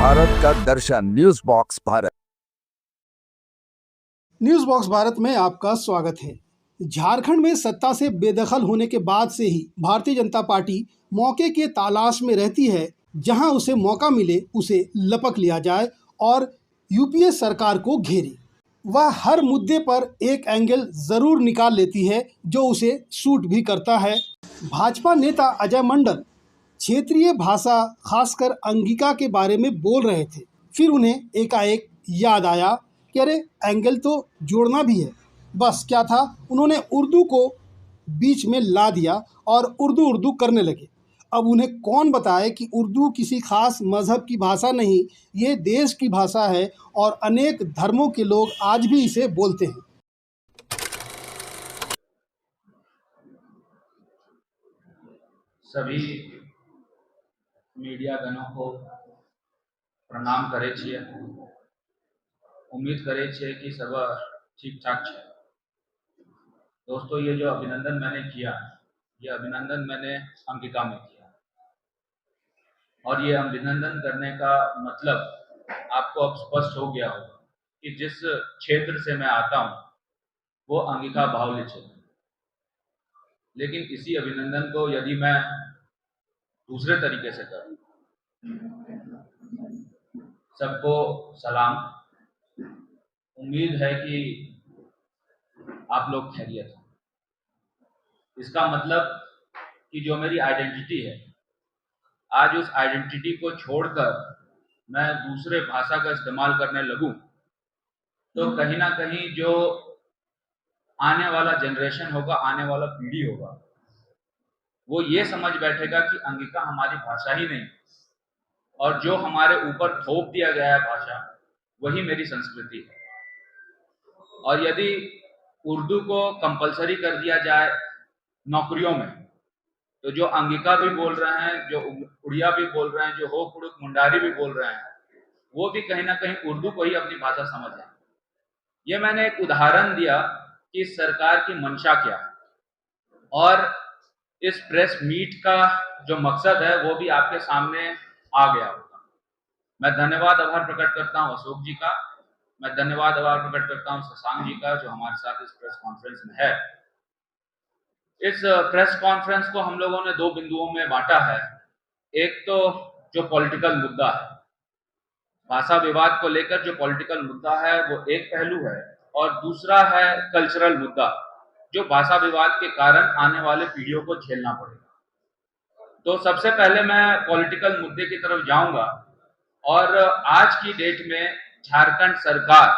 भारत का दर्शन news box Bharat. News box Bharat में आपका स्वागत है। झारखंड में सत्ता से बेदखल होने के बाद से ही भारतीय जनता पार्टी मौके के तलाश में रहती है। जहां उसे मौका मिले उसे लपक लिया जाए और यूपीए सरकार को घेरे। वह हर मुद्दे पर एक एंगल जरूर निकाल लेती है जो उसे सूट भी करता है। भाजपा नेता अजय मंडल क्षेत्रीय भाषा खासकर अंगिका के बारे में बोल रहे थे। फिर उन्हें एकाएक याद आया कि अरे एंगल तो जोड़ना भी है। बस क्या था, उन्होंने उर्दू को बीच में ला दिया और उर्दू करने लगे। अब उन्हें कौन बताए कि उर्दू किसी खास मजहब की भाषा नहीं, ये देश की भाषा है और अनेक धर्मों के लोग आज भी इसे बोलते हैं। सभी मीडियागणों को प्रणाम करे छिए। उम्मीद करे छिए कि सब ठीक ठाक है। दोस्तों, ये जो अभिनंदन मैंने किया, ये अभिनंदन मैंने अंगिका में किया और ये अभिनंदन करने का मतलब आपको अब स्पष्ट हो गया होगा कि जिस क्षेत्र से मैं आता हूँ वो अंगिका बाहुल्य क्षेत्र। लेकिन इसी अभिनंदन को यदि मैं दूसरे तरीके से करूँ, सबको सलाम, उम्मीद है कि आप लोग खैरियत हैं। इसका मतलब कि जो मेरी आइडेंटिटी है, आज उस आइडेंटिटी को छोड़कर मैं दूसरे भाषा का इस्तेमाल करने लगूं तो कहीं ना कहीं जो आने वाला जनरेशन होगा, आने वाला पीढ़ी होगा, वो ये समझ बैठेगा कि अंगिका हमारी भाषा ही नहीं और जो हमारे ऊपर थोप दिया गया है भाषा, वही मेरी संस्कृति है। और यदि उर्दू को कंपलसरी कर दिया जाए नौकरियों में, तो जो अंगिका भी बोल रहे हैं, जो उड़िया भी बोल रहे हैं, जो हो कुड़ुक मुंडारी भी बोल रहे हैं, वो भी कहीं ना कहीं उर्दू को ही अपनी भाषा समझ रहे हैं। ये मैंने एक उदाहरण दिया कि सरकार की मंशा क्या है और इस प्रेस मीट का जो मकसद है वो भी आपके सामने आ गया होगा। मैं धन्यवाद आभार प्रकट करता हूँ अशोक जी का, मैं धन्यवाद आभार प्रकट करता हूँ शशांक जी का जो हमारे साथ इस प्रेस कॉन्फ्रेंस में है। इस प्रेस कॉन्फ्रेंस को हम लोगों ने दो बिंदुओं में बांटा है। एक तो जो पॉलिटिकल मुद्दा है, भाषा विवाद को लेकर जो पॉलिटिकल मुद्दा है वो एक पहलू है, और दूसरा है कल्चरल मुद्दा जो भाषा विवाद के कारण आने वाले पीढ़ियों को झेलना पड़ेगा। तो सबसे पहले मैं पॉलिटिकल मुद्दे की तरफ जाऊंगा और आज की डेट में झारखंड सरकार,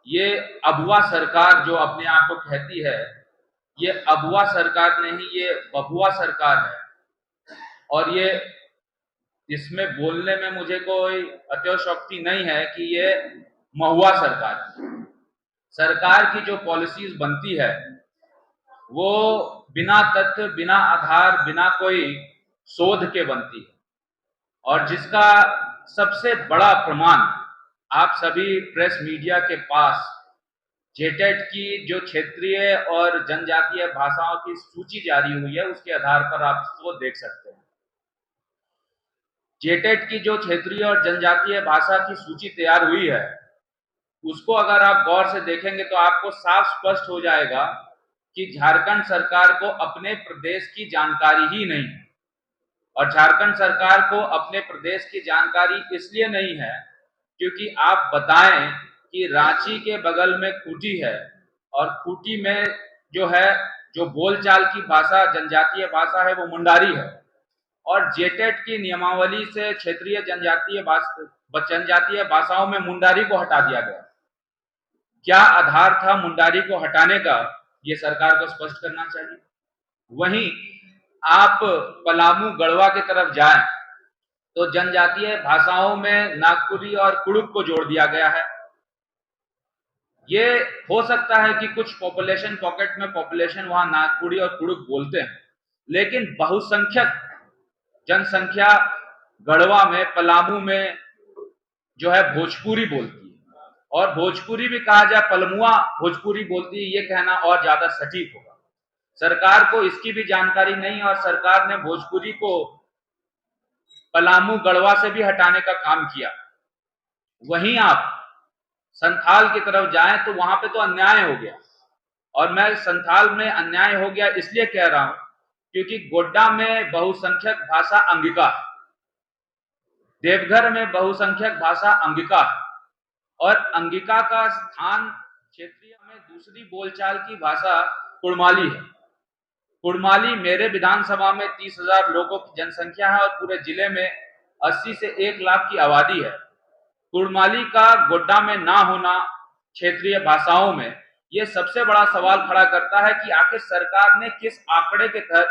ये अबुआ सरकार जो अपने आप को कहती है, ये अबुआ सरकार नहीं, ये बबुआ सरकार है। और ये इसमें बोलने में मुझे कोई अतिशयोक्ति नहीं है कि ये महुआ सरकार है। सरकार की जो पॉलिसीज बनती है वो बिना तथ्य, बिना आधार, बिना कोई शोध के बनती है, और जिसका सबसे बड़ा प्रमाण आप सभी प्रेस मीडिया के पास जेटेट की जो क्षेत्रीय और जनजातीय भाषाओं की सूची जारी हुई है, उसके आधार पर आप इसको देख सकते हैं। जेटेट की जो क्षेत्रीय और जनजातीय भाषा की सूची तैयार हुई है, उसको अगर आप गौर से देखेंगे तो आपको साफ स्पष्ट हो जाएगा कि झारखंड सरकार को अपने प्रदेश की जानकारी ही नहीं है। और झारखंड सरकार को अपने प्रदेश की जानकारी इसलिए नहीं है क्योंकि आप बताएं कि रांची के बगल में खूंटी है और खूंटी में जो है, जो बोलचाल की भाषा, जनजातीय भाषा है, वो मुंडारी है, और जेटेट की नियमावली से क्षेत्रीय जनजातीय भाषाओं में मुंडारी को हटा दिया गया। क्या आधार था मुंडारी को हटाने का, ये सरकार को स्पष्ट करना चाहिए। वहीं आप पलामू, गढ़वा की तरफ जाएं तो जनजातीय भाषाओं में नागपुरी और कुड़ुक को जोड़ दिया गया है। ये हो सकता है कि कुछ पॉपुलेशन पॉकेट में पॉपुलेशन वहां नागपुरी और कुड़ुक बोलते हैं, लेकिन बहुसंख्यक जनसंख्या गढ़वा में, पलामू में जो है भोजपुरी बोलती है, और भोजपुरी भी कहा जाए पलमुआ भोजपुरी बोलती है, ये कहना और ज्यादा सटीक होगा। सरकार को इसकी भी जानकारी नहीं, और सरकार ने भोजपुरी को पलामू गढ़वा से भी हटाने का काम किया। वहीं आप संथाल की तरफ जाएं तो वहां पे तो अन्याय हो गया, और मैं संथाल में अन्याय हो गया इसलिए कह रहा हूं क्योंकि गोड्डा में बहुसंख्यक भाषा अंगिका है, देवघर में बहुसंख्यक भाषा अंगिका है, और अंगिका का स्थान क्षेत्रीय में दूसरी बोलचाल की भाषा कुड़माली है। कुड़माली मेरे विधानसभा में 30,000 लोगों की जनसंख्या है और पूरे जिले में 80 से 1 लाख की आबादी है। कुड़माली का गोड्डा में ना होना क्षेत्रीय भाषाओं में ये सबसे बड़ा सवाल खड़ा करता है कि आखिर सरकार ने किस आंकड़े के तहत,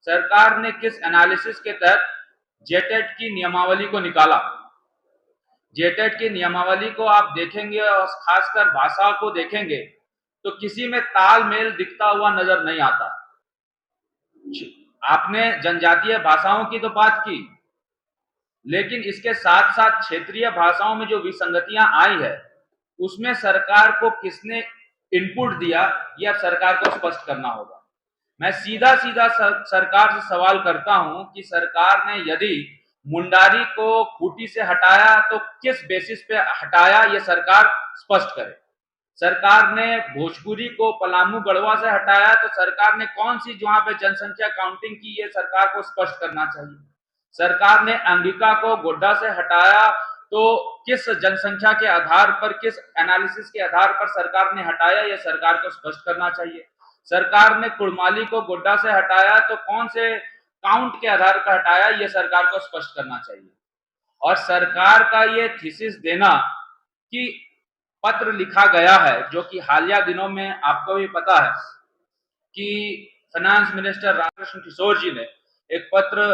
सरकार ने किस एनालिसिस के तहत जेटेट की नियमावली को निकाला। जेटेट की नियमावली को आप देखेंगे और खासकर भाषा को देखेंगे तो किसी में तालमेल दिखता हुआ नजर नहीं आता। आपने जनजातीय भाषाओं की तो बात की, लेकिन इसके साथ साथ क्षेत्रीय भाषाओं में जो विसंगतियां आई है उसमें सरकार को किसने इनपुट दिया, यह सरकार को स्पष्ट करना होगा। मैं सीधा सीधा सरकार से सवाल करता हूं कि सरकार ने यदि मुंडारी को खूंटी से हटाया तो किस बेसिस पे हटाया, यह सरकार स्पष्ट करे। सरकार ने भोजपुरी को पलामू गढ़वा से हटाया तो सरकार ने कौन सी जहां पे जनसंख्या काउंटिंग की, ये सरकार को स्पष्ट करना चाहिए। सरकार ने अंगिका को गोड्डा से हटाया तो किस जनसंख्या के आधार पर, किस एनालिसिस के आधार पर सरकार ने हटाया, यह सरकार को स्पष्ट करना चाहिए। सरकार ने कुड़माली को गोड्डा से हटाया तो कौन से काउंट के आधार पर हटाया, यह सरकार को स्पष्ट करना चाहिए। और सरकार का ये थीसिस देना कि पत्र लिखा गया है, जो कि हालिया दिनों में आपको भी पता है कि फाइनेंस मिनिस्टर राधाकृष्ण किशोर जी ने एक पत्र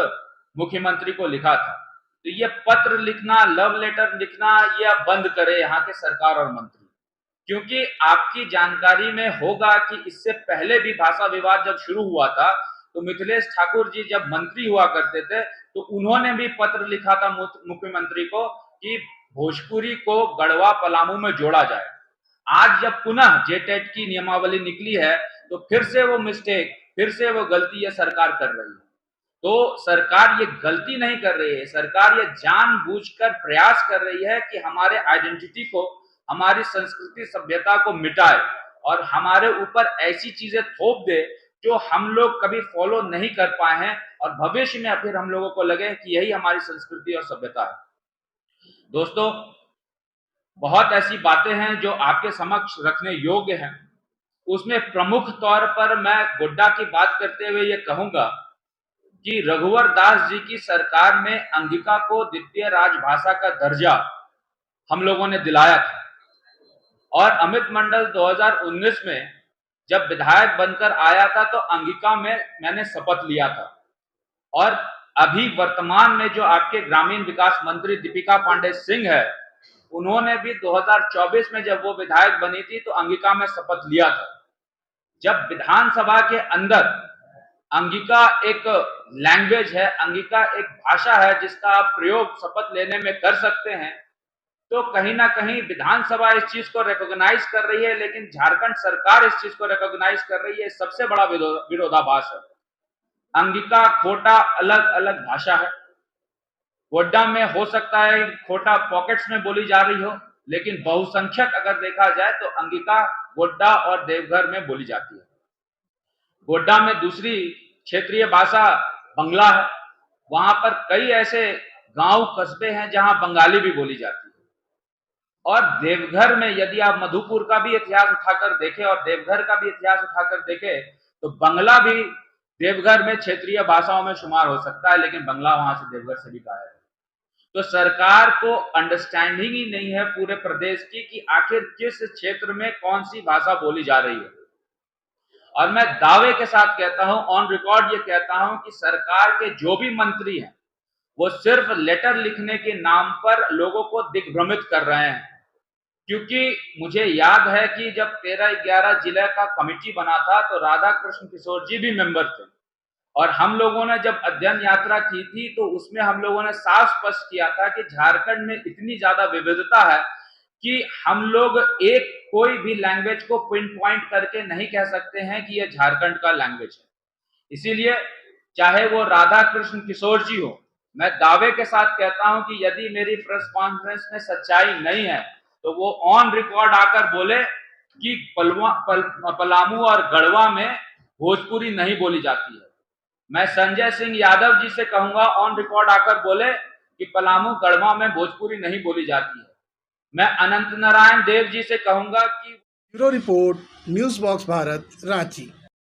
मुख्यमंत्री को लिखा था। तो ये पत्र लिखना, लव लेटर लिखना, ये आप बंद करें यहाँ के सरकार और मंत्री, क्योंकि आपकी जानकारी में होगा कि इससे पहले भी भाषा विवाद जब शुरू हुआ था तो मिथिलेश ठाकुर जी जब मंत्री हुआ करते थे तो उन्होंने भी पत्र लिखा था मुख्यमंत्री को कि भोजपुरी को गढ़वा पलामू में जोड़ा जाए। आज जब पुनः जेटेट की नियमावली निकली है तो फिर से वो मिस्टेक, फिर से वो गलती ये सरकार कर रही है। तो सरकार ये गलती नहीं कर रही है, सरकार ये जानबूझकर प्रयास कर रही है कि हमारे आइडेंटिटी को, हमारी संस्कृति सभ्यता को मिटाए और हमारे ऊपर ऐसी चीजें थोप दे जो हम लोग कभी फॉलो नहीं कर पाए हैं और भविष्य में फिर हम लोगों को लगे कि यही हमारी संस्कृति और सभ्यता है। दोस्तों, बहुत ऐसी बातें हैं जो आपके समक्ष रखने योग्य हैं। उसमें प्रमुख तौर पर मैं गोड्डा की बात करते हुए ये कहूंगा कि रघुवर दास जी की सरकार में अंगिका को द्वितीय राजभाषा का दर्जा हम लोगों ने दिलाया था, और अमित मंडल 2019 में जब विधायक बनकर आया था तो अंगिका में मैंने शपथ लिया था। और अभी वर्तमान में जो आपके ग्रामीण विकास मंत्री दीपिका पांडे सिंह है, उन्होंने भी 2024 में जब वो विधायक बनी थी तो अंगिका में शपथ लिया था। जब विधानसभा के अंदर अंगिका एक लैंग्वेज है, अंगिका एक भाषा है जिसका आप प्रयोग शपथ लेने में कर सकते हैं, तो कहीं ना कहीं विधानसभा इस चीज को रिकॉग्नाइज कर रही है, लेकिन झारखंड सरकार इस चीज को रिकॉग्नाइज कर रही है। सबसे बड़ा विरोधाभास है। अंगिका खोटा अलग अलग भाषा है। गोड्डा में हो सकता है खोटा पॉकेट्स में बोली जा रही हो, लेकिन बहुसंख्यक अगर देखा जाए तो अंगिका गोड्डा और देवघर में बोली जाती है। गोड्डा में दूसरी क्षेत्रीय भाषा बंगला है। वहां पर कई ऐसे गांव कस्बे हैं जहां बंगाली भी बोली जाती है। और देवघर में यदि आप मधुपुर का भी इतिहास उठाकर देखें और देवघर का भी इतिहास उठाकर देखें तो बंगला भी देवघर में क्षेत्रीय भाषाओं में शुमार हो सकता है, लेकिन बंगला वहां से देवघर से भी गायब है। तो सरकार को अंडरस्टैंडिंग ही नहीं है पूरे प्रदेश की कि आखिर किस क्षेत्र में कौन सी भाषा बोली जा रही है। और मैं दावे के साथ कहता हूं, ऑन रिकॉर्ड ये कहता हूं कि सरकार के जो भी मंत्री हैं वो सिर्फ लेटर लिखने के नाम पर लोगों को दिग्भ्रमित कर रहे हैं। क्योंकि मुझे याद है कि जब 13-11 जिले का कमेटी बना था तो राधाकृष्ण किशोर जी भी मेंबर थे, और हम लोगों ने जब अध्ययन यात्रा की थी तो उसमें हम लोगों ने साफ स्पष्ट किया था कि झारखंड में इतनी ज्यादा विविधता है कि हम लोग एक कोई भी लैंग्वेज को पिन पॉइंट करके नहीं कह सकते हैं कि यह झारखंड का लैंग्वेज है। इसीलिए चाहे वो राधाकृष्ण किशोर जी हो, मैं दावे के साथ कहता हूं कि यदि मेरी प्रेस कॉन्फ्रेंस में सच्चाई नहीं है तो वो ऑन रिकॉर्ड आकर बोले कि पलामू और गढ़वा में भोजपुरी नहीं बोली जाती है। मैं संजय सिंह यादव जी से कहूंगा ऑन रिकॉर्ड आकर बोले कि पलामू गढ़वा में भोजपुरी नहीं बोली जाती है। मैं अनंत नारायण देव जी से कहूंगा कि bureau report, news box Bharat, Ranchi.